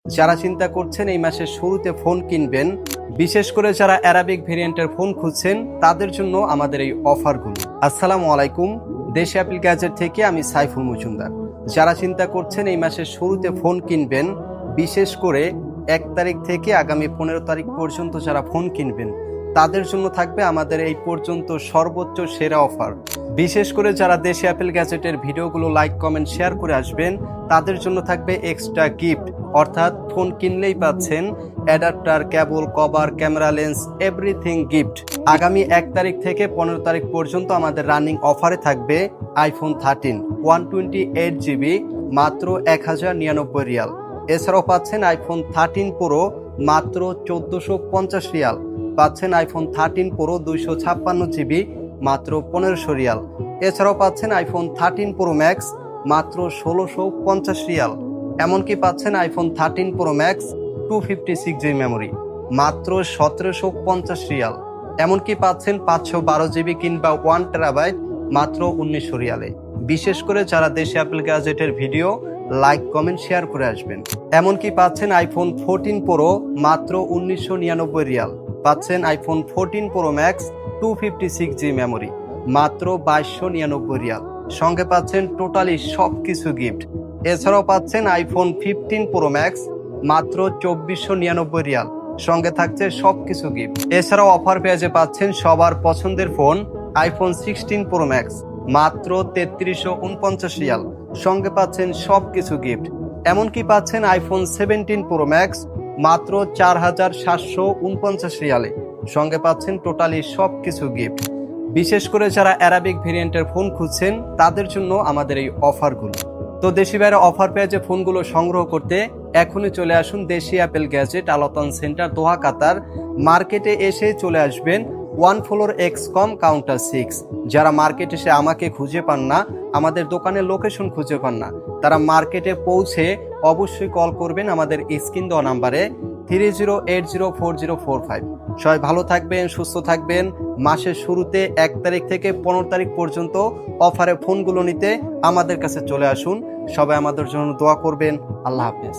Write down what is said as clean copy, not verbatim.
যারা চিন্তা করছেন এই মাসের শুরুতে ফোন কিনবেন, বিশেষ করে যারা অ্যারাবিক ভেরিয়েন্টের ফোন খুঁজছেন তাদের জন্য আমাদের এই অফারগুলো। আসসালামু আলাইকুম, দেশি অ্যাপল গ্যাজেট থেকে আমি সাইফুল মজুমদার। যারা চিন্তা করছেন এই মাসের শুরুতে ফোন কিনবেন, বিশেষ করে 1 তারিখ থেকে আগামী 15 তারিখ পর্যন্ত যারা ফোন কিনবেন তাদের জন্য থাকবে আমাদের এই পর্যন্ত সর্বোচ্চ সেরা অফার। বিশেষ করে যারা দেশি অ্যাপল গ্যাজেটের ভিডিওগুলো লাইক কমেন্ট শেয়ার করে আসবেন তাদের জন্য থাকবে এক্সট্রা গিফট, অর্থাৎ ফোন কিনলেই পাচ্ছেন adapter, cable, cover, camera lens, everything gift. আগামী 1 তারিখ থেকে 15 তারিখ পর্যন্ত আমাদের রানিং অফারে থাকবে আইফোন 13 128GB মাত্র 1099 রিয়াল। এছাড়াও পাচ্ছেন আইফোন 13 প্রো মাত্র 1450 রিয়াল, পাচ্ছেন আইফোন 13 প্রো 256GB মাত্র 1500 রিয়াল। এছাড়াও পাচ্ছেন আইফোন 13 প্রো ম্যাক্স মাত্র 1650 রিয়াল। এমনকি পাচ্ছেন iPhone 13 pro max 256GB memory মাত্র 1750 রিয়াল। এমনকি পাচ্ছেন 512GB কিংবা 1TB মাত্র 1900 রিয়ালে। বিশেষ করে যারা দেশি অ্যাপল গ্যাজেটের ভিডিও লাইক কমেন্ট শেয়ার করে আসবেন। এমনকি পাচ্ছেন আইফোন 14 প্রো মাত্র 1999 রিয়াল, পাচ্ছেন iPhone 14 pro max 256GB memory মাত্র 2299 রিয়াল। সঙ্গে পাচ্ছেন টোটালি সবকিছু গিফট। এছাড়াও পাচ্ছেন আইফোন 15 প্রো ম্যাক্স মাত্র 2499 রিয়াল, সঙ্গে থাকছে সবকিছু গিফট। এছাড়াও অফার পেজে পাচ্ছেন সবার পছন্দের ফোন আইফোন 16 প্রো ম্যাক্স মাত্র 3349 রিয়াল, সঙ্গে পাচ্ছেন সবকিছু গিফট। এমনকি পাচ্ছেন আইফোন 17 প্রো ম্যাক্স মাত্র 4749 রিয়ালে, সঙ্গে পাচ্ছেন টোটালি সবকিছু গিফট। বিশেষ করে যারা অ্যারাবিক ভেরিয়েন্টের ফোন খুঁজছেন তাদের জন্য আমাদের এই অফারগুলো। তো দেশি বাইরে অফার পেজে ফোনগুলো সংগ্রহ করতে এখনই চলে আসুন দেশি অ্যাপল গ্যাজেট, আলতান সেন্টার, দোহা, কাতার। মার্কেটে এসে চলে আসবেন 1 ফ্লোর এক্সকম কাউন্টার 6। যারা মার্কেটে এসে আমাকে খুঁজে পান না, আমাদের দোকানের লোকেশন খুঁজে পান না, তারা মার্কেটে পৌঁছে অবশ্যই কল করবেন আমাদের স্ক্রিন দেওয়া নাম্বারে 30804045। সবাই ভালো থাকবেন, সুস্থ থাকবেন। মাসের শুরুতে 1 তারিখ থেকে 15 তারিখ পর্যন্ত অফারে ফোনগুলো নিতে আমাদের কাছে চলে আসুন। সবাই আমাদের জন্য দোয়া করবেন। আল্লাহ হাফেজ।